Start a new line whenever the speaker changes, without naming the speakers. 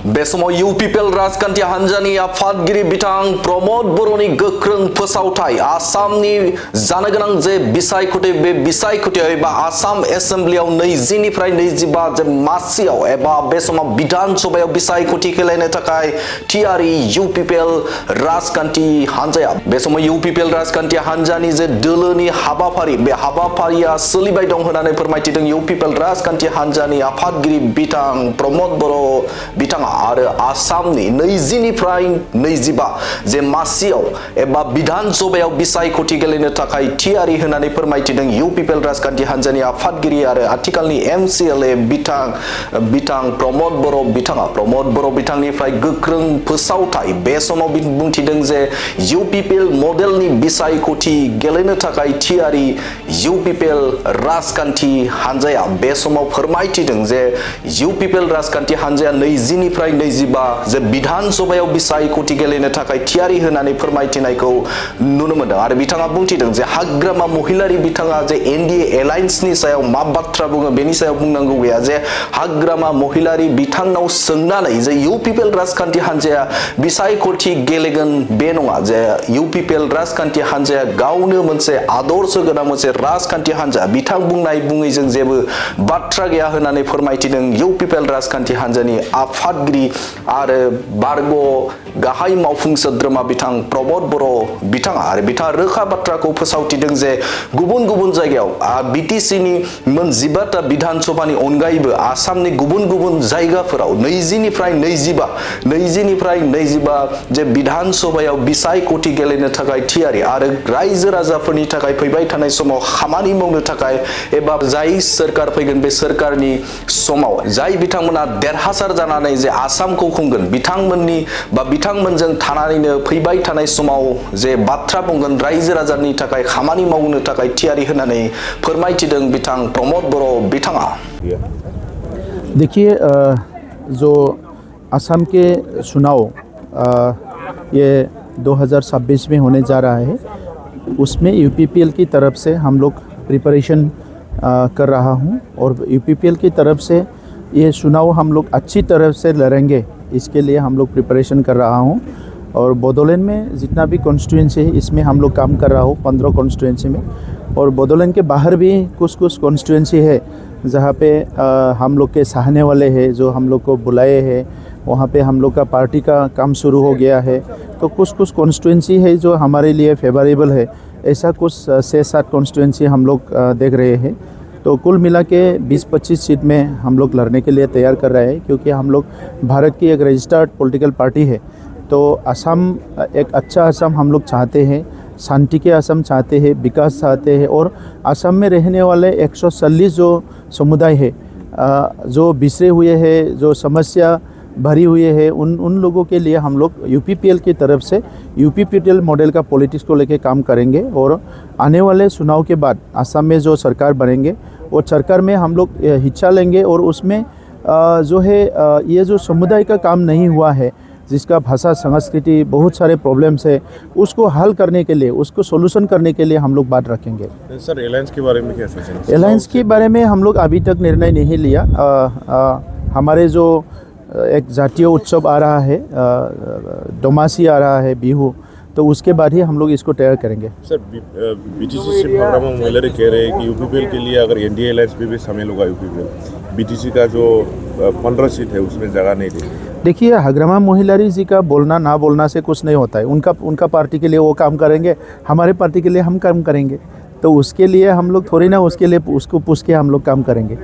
बे समाव इउपिपिएल राजखान्थि हान्जानि आफादगिरि बिथां प्रमद बर'नि गोख्रों फोसावथाय आसामनि जानो गोनां जे बिसायख'थि बे बिसायख'थि एबा आसाम एसेम्ब्लियाव 20 निफ्राय 25 जे मासियाव एबा बे समाव बिधान सभायाव बिसायख'थि खेलायनो थाखाय थियारि इउपिपिएल राजखान्थि हान्जाया बे समाव इउपिपिएल राजखान्थि हान्जानि जे दोलोनि हाबाफारि बे हाबाफारिया सोलिबाय दं होननानै फोरमायथिदों इउपिपिएल राजखान्थि हान्जानि आफादगिरि बिथां प्रमद बर' बिथाङा आरो आसामनि 20 निफ्राय 25 जे मासियाव एबा बिधान सभायाव बिसायख'थि गेलेनो थाखाय थियारि होननानै फोरमायथिदों इउपिपिएल राजखान्थि हान्जानि आफादगिरि आरो आथिखालनि एमसिएलए बिथां प्रमद बर' बिथांनिफ्राय गोख्रों फोसावथाय बे समाव बुंथिदों जे इउपिपिएल मडेलनि बिसायख'थि गेलेनो थाखाय थियारि इउपिपिएल राजखान्थि हान्जाया बे समाव फोरमायथिदों जे इउपिपिएल राजखान्थि हान्जाया 20 निफ्राय 25 जे बिधान सभायाव बिसायख'थि गेलेनो थाखाय थियारि होननानै फोरमायथिनायखौ नुनो मोनदों आरो बिथाङा बुंथिदों जे हाग्रामा महिलारि बिथाङा जे एनडीए एलायन्सनि सायाव मा बाथ्रा बुङो बेनि सायाव बुंनांगौ गैया जे हाग्रामा महिलारि बिथांनाव सोंनानै जे इउपिपिएल राजखान्थि हान्जाया बिसायख'थि गेलेगोन बे नङा जे इउपिपिएल राजखान्थि हान्जाया गावनो मोनसे आदर्श गोनां मोनसे राजखान्थि हान्जा बिथां बुंनाय बुङैजों जेबो बाथ्रा गैया होननानै फोरमायथिदों इउपिपिएल राजखान्थि हान्जानि आफादगिरि आरो बारग' गाहाय मावफुं सोद्रोमा बिथां प्रमद बर' बिथाङा आरो बिथाङा रोखा बाथ्राखौ फोसावथिदों जे गुबुन जायगायाव बिटिसिनि मोन 15टा बिधान सभानि अनगायैबो आसामनि गुबुन जायगाफोराव 20 निफ्राय 25 जे बिधान सभायाव बिसायख'थि गेलेनो थाखाय थियारि आरो रायजो राजाफोरनि थाखाय फैबाय थानाय समाव खामानि मावनो थाखाय एबा जाय सोरखार फैगोन बे सोरखारनि समाव जाय बिथांमोना देरहासार जानानै जे आसामखौ खुंगोन बिथांमोनजों थानानैनो फैबाय थानाय समाव जे बाथ्रा बुंगोन रायजो राजानि थाखाय खामानि मावनो थाखाय थियारि होननानै फोरमायथिदों बिथां प्रमद बर' बिथाङा।
देखिए जो असम के चुनाव ये 2026 में होने जा रहा है उसमें यूपीपीएल की तरफ से हम लोग प्रिपरेशन कर रहा हूँ और यूपीपीएल की तरफ से ये चुनाव हम लोग अच्छी तरह से लड़ेंगे इसके लिए हम लोग प्रिपरेशन कर रहा हूँ और बोडोलैंड में जितना भी कॉन्स्टिट्यूंसी है इसमें हम लोग काम कर रहा हूँ 15 कॉन्स्टिट्यूंसी में और बोडोलैंड के बाहर भी कुछ कॉन्स्टिट्यूंसी है जहाँ पे हम लोग के चाहने वाले हैं जो हम लोग को बुलाए हैं वहाँ पे हम लोग का पार्टी का काम शुरू हो गया है तो कुछ कॉन्स्टिट्यूंसी है जो हमारे लिए फेवरेबल है ऐसा कुछ 6-7 कॉन्स्टिट्यूंसी हम लोग देख रहे हैं तो कुल मिला के 20-25 सीट में हम लोग लड़ने के लिए तैयार कर रहे हैं क्योंकि हम लोग भारत की एक रजिस्टर्ड पॉलिटिकल पार्टी है तो असम एक अच्छा असम हम लोग चाहते हैं शांति के असम चाहते हैं विकास चाहते हैं और असम में रहने वाले 140 जो समुदाय है जो बिछड़े हुए हैं जो समस्या भरी हुई है उन लोगों के लिए हम लोग यूपीपीएल की तरफ से यूपीपीएल मॉडल का पॉलिटिक्स को लेके काम करेंगे और आने वाले चुनाव के बाद असम में जो सरकार बनेंगे वो सरकार में हम लोग हिस्सा लेंगे और उसमें जो है ये जो समुदाय का काम नहीं हुआ है जिसका भाषा संस्कृति बहुत सारे प्रॉब्लम्स है उसको हल करने के लिए उसको सोल्यूशन करने के लिए हम लोग बात रखेंगे।
सर एलायंस के बारे में क्या सोचेंगे?
एलायंस के बारे में हम लोग अभी तक निर्णय नहीं लिया। हमारे जो एक जातीय उत्सव आ रहा है डोमासी आ रहा है बिहू तो उसके बाद ही हम लोग इसको तैयार करेंगे।
सर बीटीसी से हाग्रामा महिलारी कह रहे हैं कि यूपीपीएल के लिए अगर एनडीए एलायंस में भी शामिल होगा यूपीपीएल बीटीसी का जो 15 सीट है उसमें जगह नहीं देगी।
देखिए हाग्रामा महिलारी जी का बोलना ना बोलना से कुछ नहीं होता है उनका पार्टी के लिए वो काम करेंगे हमारे पार्टी के लिए हम काम करेंगे तो उसके लिए हम लोग थोड़ी ना उसके लिए उसको पूछ के हम लोग काम करेंगे।